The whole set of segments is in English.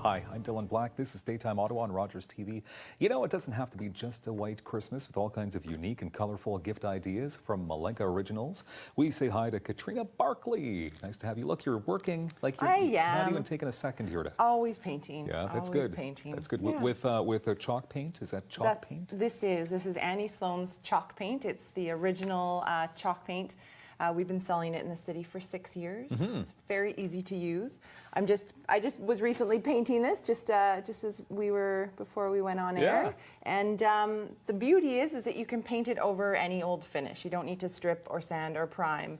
Hi, I'm Dylan Black. This is Daytime Ottawa on Rogers TV. You know, it doesn't have to be just a white Christmas with all kinds of unique and colorful gift ideas from Malenka Originals. We say hi to Katrina Barkley. Nice to have you. Look, you're working like you're not even taking a second here to... Always painting. Yeah, that's Always good. Painting. That's good. Yeah. With a chalk paint? Is that chalk paint? This is Annie Sloan's chalk paint. It's the original chalk paint. We've been selling it in the city for 6 years. It's very easy to use. I just was recently painting this just as before we went on air. And the beauty is that you can paint it over any old finish. You don't need to strip or sand or prime.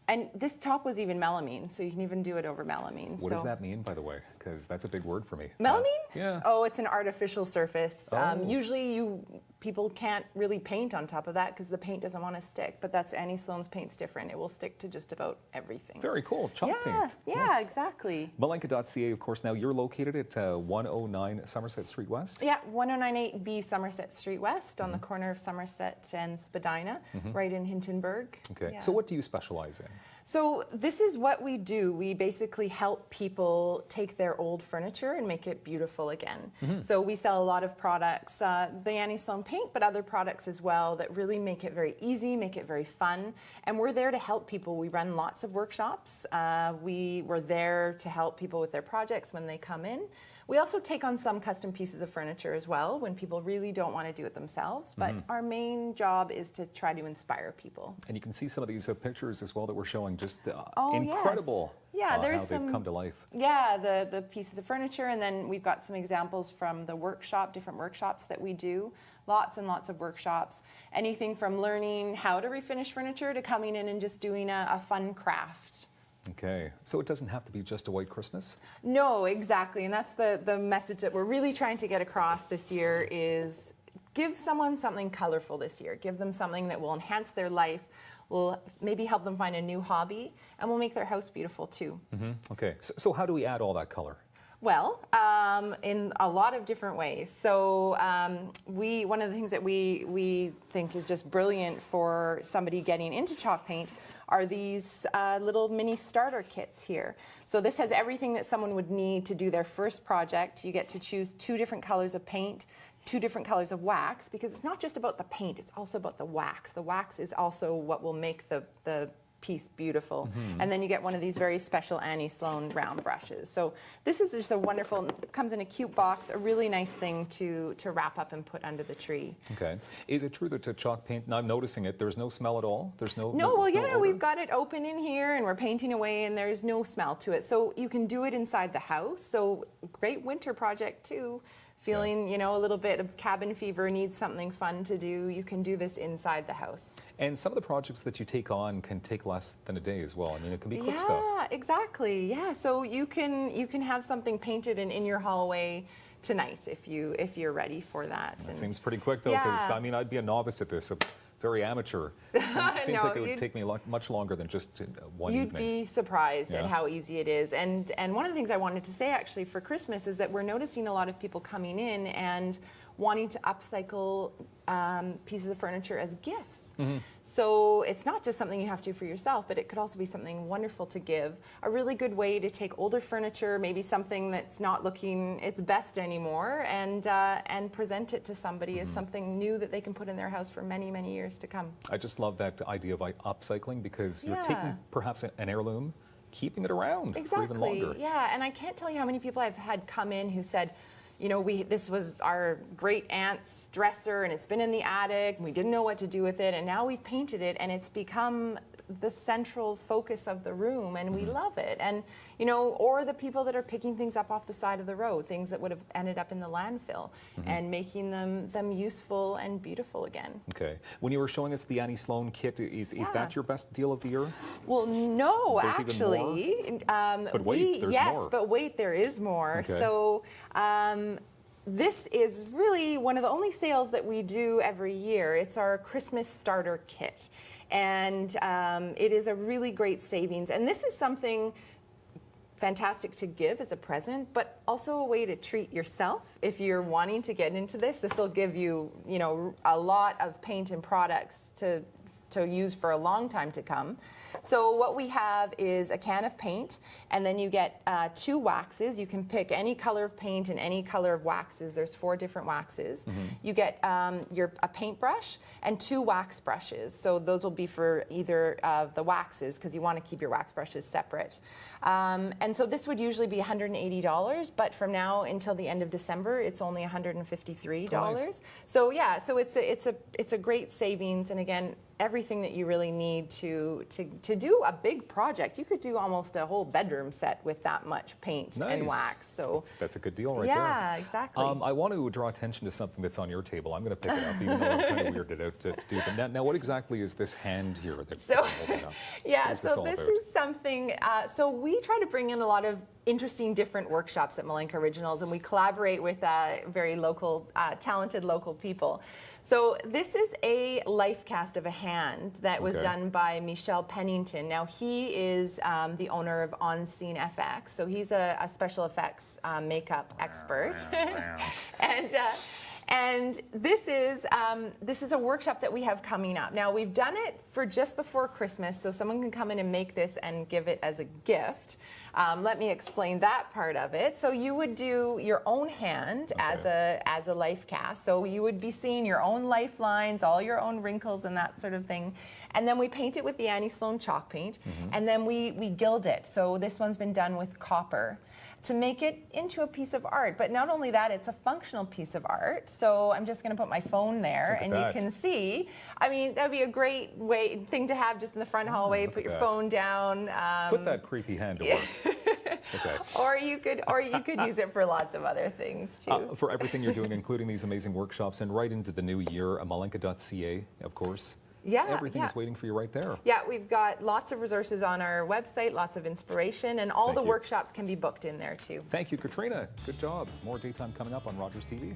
And this top was even melamine, so you can even do it over melamine. What does that mean, by the way? Because that's a big word for me. Melamine? Yeah. Oh, it's an artificial surface. Oh. Usually people can't really paint on top of that because the paint doesn't want to stick, but that's Annie Sloan's paint's different. It will stick to just about everything. Very cool. Chalk paint. Yeah, exactly. Malenka.ca, of course. Now, you're located at 109 Somerset Street West? Yeah, 1098B Somerset Street West on the corner of Somerset and Spadina, right in Hintonburg. Okay. Yeah. So what do you specialize in? So this is what we do. We basically help people take their old furniture and make it beautiful again. So we sell a lot of products, the Annie Sloan paint, but other products as well that really make it very easy, make it very fun. And we're there to help people. We run lots of workshops. We're there to help people with their projects when they come in. We also take on some custom pieces of furniture as well when people really don't want to do it themselves. But our main job is to try to inspire people. And you can see some of these pictures as well that we're showing, just Oh, incredible. Yes. Yeah, there's how some, they've come to life. Yeah, the pieces of furniture, and then we've got some examples from the workshop, different workshops that we do. Lots and lots of workshops. Anything from learning how to refinish furniture to coming in and just doing a fun craft. Okay, so it doesn't have to be just a white Christmas? No, exactly, and that's the message that we're really trying to get across this year is give someone something colorful this year. Give them something that will enhance their life, will maybe help them find a new hobby, and will make their house beautiful too. Okay, so how do we add all that color? Well, in a lot of different ways. So one of the things that we think is just brilliant for somebody getting into chalk paint are these little mini starter kits here. So this has everything that someone would need to do their first project. You get to choose 2 different colors of paint, 2 different colors of wax, because it's not just about the paint, it's also about the wax. The wax is also what will make the piece beautiful. And then you get one of these very special Annie Sloan round brushes. So this is just a wonderful, comes in a cute box, a really nice thing to wrap up and put under the tree. Okay. Is it true that chalk paint, now I'm noticing it, there's no smell at all? There's no well, yeah, odor? we've got it open in here and we're painting away and there's no smell to it. So you can do it inside the house. So great winter project too. Feeling, you know, a little bit of cabin fever, needs something fun to do, you can do this inside the house. And some of the projects that you take on can take less than a day as well. I mean, it can be quick stuff. Yeah, exactly. Yeah, so you can have something painted and in your hallway tonight if you're ready for that. That seems pretty quick though, because I mean, I'd be a novice at this. Very amateur. Seems like it would take me much longer than just one evening. You'd be surprised at how easy it is. And one of the things I wanted to say actually for Christmas is that we're noticing a lot of people coming in and wanting to upcycle pieces of furniture as gifts. So it's not just something you have to do for yourself, but it could also be something wonderful to give. A really good way to take older furniture, maybe something that's not looking its best anymore, and present it to somebody as something new that they can put in their house for many, many years to come. I just love that idea of upcycling, because you're taking perhaps an heirloom, keeping it around for even longer. Yeah, and I can't tell you how many people I've had come in who said, you know, this was our great aunt's dresser and it's been in the attic and we didn't know what to do with it, and now we've painted it and it's become the central focus of the room and we love it. And you know, or the people that are picking things up off the side of the road, things that would have ended up in the landfill, and making them useful and beautiful again. Okay. When you were showing us the Annie Sloan kit, is that your best deal of the year? Well, no, there's actually. Even more? But wait, there's more. Yes, but wait, there is more. Okay. So this is really one of the only sales that we do every year. It's our Christmas starter kit. And it is a really great savings. And this is something fantastic to give as a present, but also a way to treat yourself. If you're wanting to get into this, this will give you, you know, a lot of paint and products to to use for a long time to come. So what we have is a can of paint, and then you get 2 waxes. You can pick any color of paint and any color of waxes. There's 4 different waxes. You get a paintbrush and 2 wax brushes. So those will be for either of the waxes, because you want to keep your wax brushes separate. And so this would usually be $180, but from now until the end of December, it's only $153. Oh, nice. So yeah, so it's a great savings, and again, everything that you really need to do a big project. You could do almost a whole bedroom set with that much paint and wax. So that's a good deal right there. Yeah, exactly. I want to draw attention to something that's on your table. I'm going to pick it up, even though I'm kind of weirded out to do. But now, what exactly is this hand here that you're holding up? Yeah, What is so this about? is something. So we try to bring in a lot of interesting, different workshops at Malenka Originals, and we collaborate with very local, talented local people. So this is a life cast of a hand that was done by Michelle Pennington. Now he is the owner of On Scene FX, so he's a special effects makeup expert. And this is a workshop that we have coming up. Now we've done it for just before Christmas, so someone can come in and make this and give it as a gift. Let me explain that part of it. So you would do your own hand as a life cast. So you would be seeing your own lifelines, all your own wrinkles and that sort of thing. And then we paint it with the Annie Sloan chalk paint, and then we gild it. So this one's been done with copper to make it into a piece of art. But not only that, it's a functional piece of art. So I'm just gonna put my phone there, and you can see. I mean, that'd be a great thing to have just in the front hallway. Put your phone down. Put that creepy hand to work. Okay. Or you could use it for lots of other things too. For everything you're doing, including these amazing workshops, and right into the new year, malenka.ca, of course. Yeah, everything is waiting for you right there. Yeah, we've got lots of resources on our website, lots of inspiration, and all the workshops can be booked in there too. Thank you, Katrina. Good job. More daytime coming up on Rogers TV.